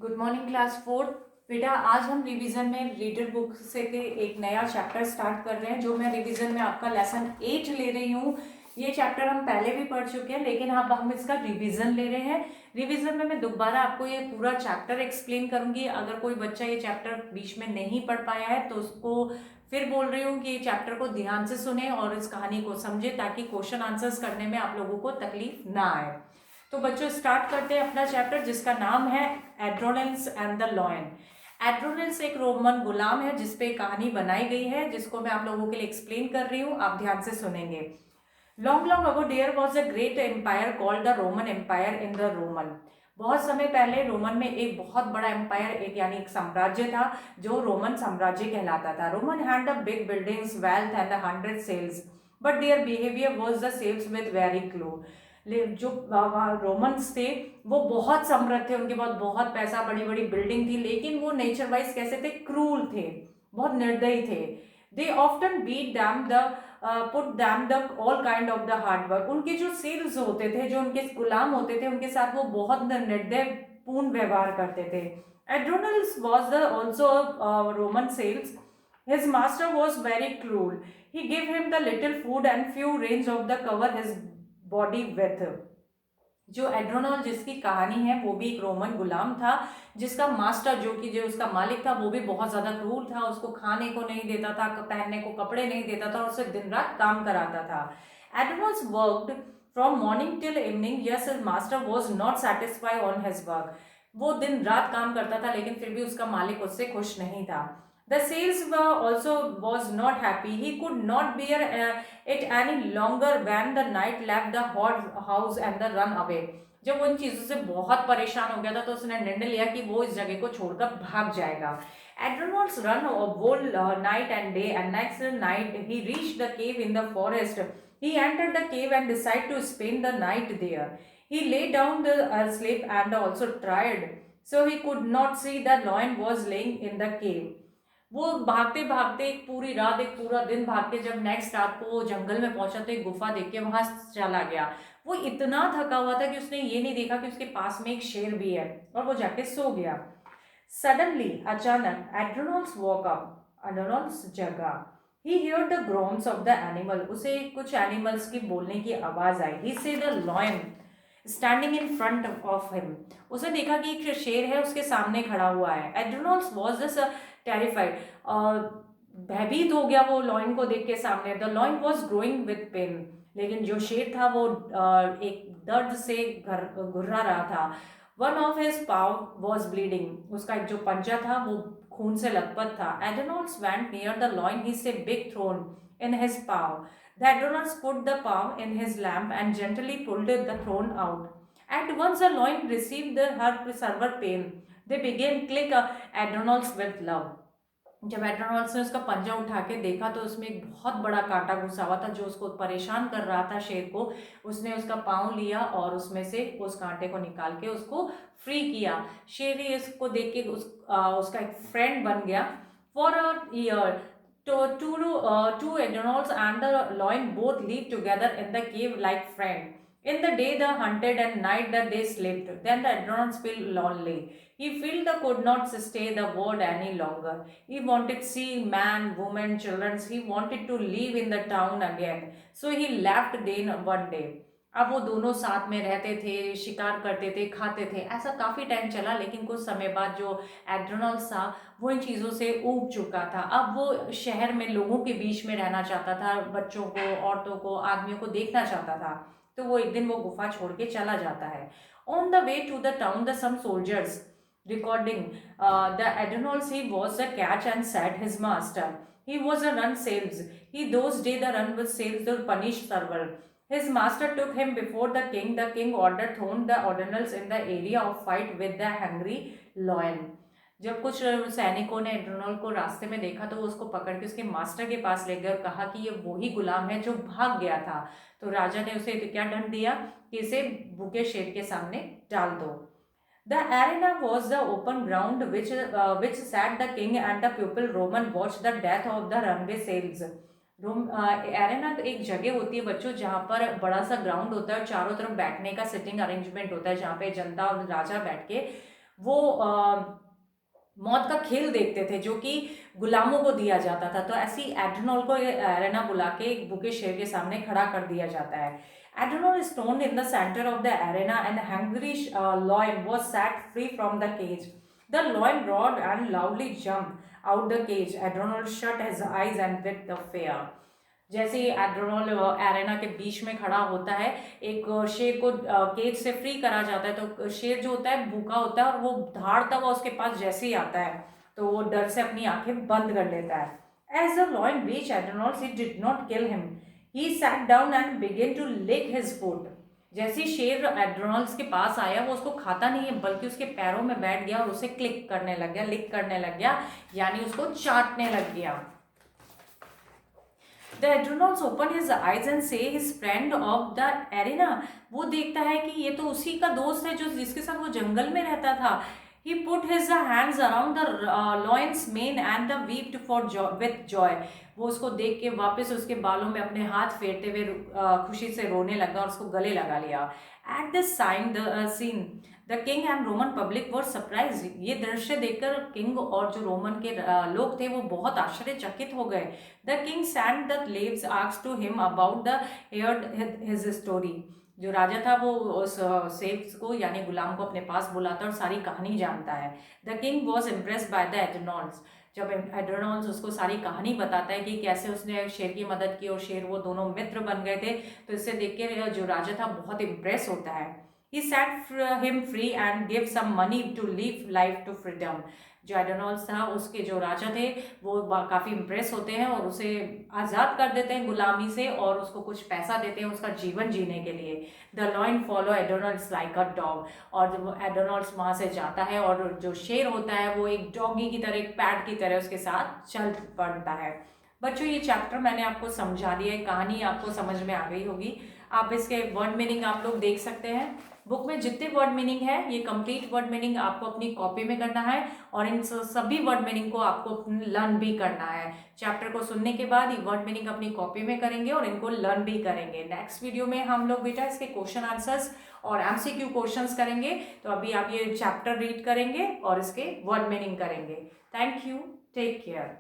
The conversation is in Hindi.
Good morning class 4। बेटा आज हम रिवीजन में रीडर बुक से के एक नया चैप्टर स्टार्ट कर रहे हैं। जो मैं रिवीजन में आपका लेसन 8 ले रही हूँ। ये चैप्टर हम पहले भी पढ़ चुके हैं, लेकिन अब हम इसका रिवीजन ले रहे हैं। रिवीजन में मैं दोबारा आपको ये पूरा चैप्टर एक्सप्लेन करूंगी। अगर कोई बच्चा ये चैप्टर बीच में नहीं पढ़ पाया है तो उसको फिर बोल रही हूँ कि ये चैप्टर को ध्यान से सुने और इस कहानी को समझे, ताकि क्वेश्चन आंसर्स करने में आप लोगों को तकलीफ ना आए। तो बच्चों स्टार्ट करते हैं अपना चैप्टर, जिसका नाम है एड्रोनेल्स एंड द लॉयन। एड्रोनेल्स एक रोमन गुलाम है जिसपे कहानी बनाई गई है, जिसको मैं आप लोगों के लिए एक्सप्लेन कर रही हूँ। आप ध्यान से सुनेंगे। Long long ago there was a great empire called the Roman empire in the Roman. बहुत समय पहले रोमन में एक बहुत बड़ा एम्पायर, एक यानी एक साम्राज्य था जो रोमन साम्राज्य कहलाता था। Roman had the big buildings, wealth and 100 cells, but their behaviour was the cells with very clue. जो रोमन्स थे वो बहुत समृद्ध थे, उनके पास बहुत पैसा, बड़ी बड़ी बिल्डिंग थी, लेकिन वो नेचर वाइज कैसे थे? क्रूल थे, बहुत निर्दयी थे। They often beat them the put them the all kind of the hard work. उनके जो सेल्स होते थे, जो उनके गुलाम होते थे, उनके साथ वो बहुत निर्दय पूर्ण व्यवहार करते थे। Androcles was the also Roman sales. His master was very cruel. He gave him the little food and few reins of the cover his body with. जो एड्रोनॉल जिसकी कहानी है वो भी एक रोमन गुलाम था, जिसका मास्टर जो उसका मालिक था वो भी बहुत ज्यादा क्रूर था। उसको खाने को नहीं देता था, पहनने को कपड़े नहीं देता था और उसे दिन रात काम कराता था। Androcles worked from morning till evening, yes his master was not satisfied on his work. वो दिन रात काम करता था, लेकिन फिर भी उसका मालिक उससे खुश नहीं था। The salesman also was not happy. He could not bear it any longer when the knight left the hot house and the run away. जब वो इन चीजों से बहुत परेशान हो गया था तो उसने निर्णय लिया कि वो इस जगह को छोड़कर भाग जाएगा। Adrenals run a whole night and day, and next night he reached the cave in the forest. He entered the cave and decided to spend the night there. He lay down the sleep and also tried, so he could not see the lion was laying in the cave. वो भागते भागते एक पूरी रात, एक पूरा दिन भाग के जब नेक्स्ट रात को वो जंगल में पहुंचा तो एक गुफा देख के वहां चला गया। वो इतना थका हुआ था कि उसने ये नहीं देखा कि उसके पास में एक शेर भी है, और वो जाके सो गया। सडनली, अचानक, एड्रोनॉल्स वॉक अप। एड्रोनॉल्स जगा। He heard the groans of the animal. उसे कुछ एनिमल्स की बोलने की आवाज आई। ही से the lion standing in front of him. उसे देखा कि एक शेर है उसके सामने खड़ा हुआ है। एड्रोनॉल्स वॉज जस्ट टेरिफाइड, भयभीत हो गया वो लॉइन को देख के सामने। The lion was growing with pain, लेकिन जो शेर था वो एक दर्द से घुर्रा रहा था। One of his pav was bleeding, उसका एक जो पंजा था वो खून से लथपथ था। Androcles went near the lion, he saw big thorn in his paw. The Adronas put the paw in his lamp and gently pulled the thorn out. At once the loin received her severe pain. They began click Adronals with love. जब एड्रोनॉल्स ने उसका पंजा उठा के देखा तो उसमें एक बहुत बड़ा कांटा घुसा हुआ था जो उसको परेशान कर रहा था शेर को। उसने उसका पाँव लिया और उसमें से उस कांटे को निकाल के उसको फ्री किया। शेर इसको देख के उसका एक फ्रेंड बन गया। For a year two Adrenals and the lion both lived together in the cave like friends. In the day they hunted and night that they slept. Then the Adrenals felt lonely. He felt they could not stay the world any longer. He wanted to see man, woman, children. He wanted to live in the town again. So he left then one day. अब वो दोनों साथ में रहते थे, शिकार करते थे, खाते थे। ऐसा काफी टाइम चला, लेकिन कुछ समय बाद जो एड्रोनॉल्स था वो इन चीज़ों से ऊब चुका था। अब वो शहर में लोगों के बीच में रहना चाहता था, बच्चों को, औरतों को, आदमियों को देखना चाहता था। तो वो एक दिन वो गुफा छोड़ के चला जाता है। On the way to the town the some soldiers recording the adrenals he was a catch and said his master. He was a run sales. He those day the run was sales the punish server. His master took him before the king. The king ordered thrown the ordinals in the area of fight with the hungry lion. जब कुछ सैनिकों ने एड्रोनॉल को रास्ते में देखा तो वो उसको पकड़ के उसके मास्टर के पास ले गए और कहा कि ये वही गुलाम है जो भाग गया था। तो राजा ने उसे क्या दंड दिया कि इसे भूखे शेर के सामने डाल दो। The arena was the open ground which sat the king and the people Roman watched the death of the runaway sails. Arena एक जगह होती है बच्चों जहाँ पर बड़ा सा ग्राउंड होता है और चारों तरफ बैठने का सिटिंग अरेंजमेंट होता है, जहाँ पे जनता और राजा बैठ के वो मौत का खेल देखते थे जो कि गुलामों को दिया जाता था। तो ऐसी एड्रेनॉल को एरेना बुला के एक भूखे शेर के सामने खड़ा कर दिया जाता है। एड्रेनॉल is thrown in the center of the arena and hungry lion was set free from the cage. The lion roared and loudly jumped out the cage. Adrenal shut his eyes and with the fear. जैसे ही एड्रेनॉल एरेना के बीच में खड़ा होता है, एक शेर को केज से फ्री करा जाता है, तो शेर जो होता है भूखा होता है और वो दहाड़ता हुआ उसके पास जैसे ही आता है तो वो डर से अपनी आंखें बंद कर लेता है। As the lion reach Androcles he did not kill him, he sat down and begin to lick his foot. जैसे शेर एड्रेनॉल्स के पास आया वो उसको खाता नहीं है बल्कि उसके पैरों में बैठ गया और उसे क्लिक करने लग गया, लिक करने लग गया, यानी उसको चाटने लग गया। The Adrenals open his eyes and say his friend of the arena. वो देखता है कि ये तो उसी का दोस्त है जो जिसके साथ वो जंगल में रहता था। He put his hands around the lion's mane and the wept for joy, with joy. वो उसको देख के वापस उसके बालों में अपने हाथ फेरते हुए खुशी से रोने लगा और उसको गले लगा लिया। At this scene, the king and Roman public were surprise. ये दृश्य देखकर किंग और जो रोमन के लोग थे वो बहुत आश्चर्यचकित हो गए। The king send the slaves asked to him about the heard his story. जो राजा था वो उस सेव्स को यानी गुलाम को अपने पास बुलाता और सारी कहानी जानता है। The king was impressed by the Androcles. जब एड्रेनॉल्स उसको सारी कहानी बताता है कि कैसे उसने शेर की मदद की और शेर वो दोनों मित्र बन गए थे, तो इससे देख के जो राजा था बहुत इम्प्रेस होता है। He set him free and gave some money to live life to freedom. जो एड्रेनॉल्स था उसके जो राजा थे वो काफ़ी इम्प्रेस होते हैं और उसे आज़ाद कर देते हैं गुलामी से और उसको कुछ पैसा देते हैं उसका जीवन जीने के लिए। The lion follow Androcles like a dog. और जब एड्रेनॉल्स वहाँ से जाता है और जो शेर होता है वो एक डॉगी की तरह, एक पैट की तरह उसके साथ चल पड़ता है। बच्चों ये चैप्टर मैंने आपको समझा दिया है, कहानी आपको समझ में आ गई होगी। आप इसके वर्ड मीनिंग आप लोग देख सकते हैं। बुक में जितने वर्ड मीनिंग है ये कंप्लीट वर्ड मीनिंग आपको अपनी कॉपी में करना है और इन सभी वर्ड मीनिंग को आपको लर्न भी करना है। चैप्टर को सुनने के बाद ये वर्ड मीनिंग अपनी कॉपी में करेंगे और इनको लर्न भी करेंगे। नेक्स्ट वीडियो में हम लोग बेटा इसके क्वेश्चन आंसर्स और एमसीक्यू क्वेश्चंस करेंगे। तो अभी आप ये चैप्टर रीड करेंगे और इसके वर्ड मीनिंग करेंगे। Thank you, take care.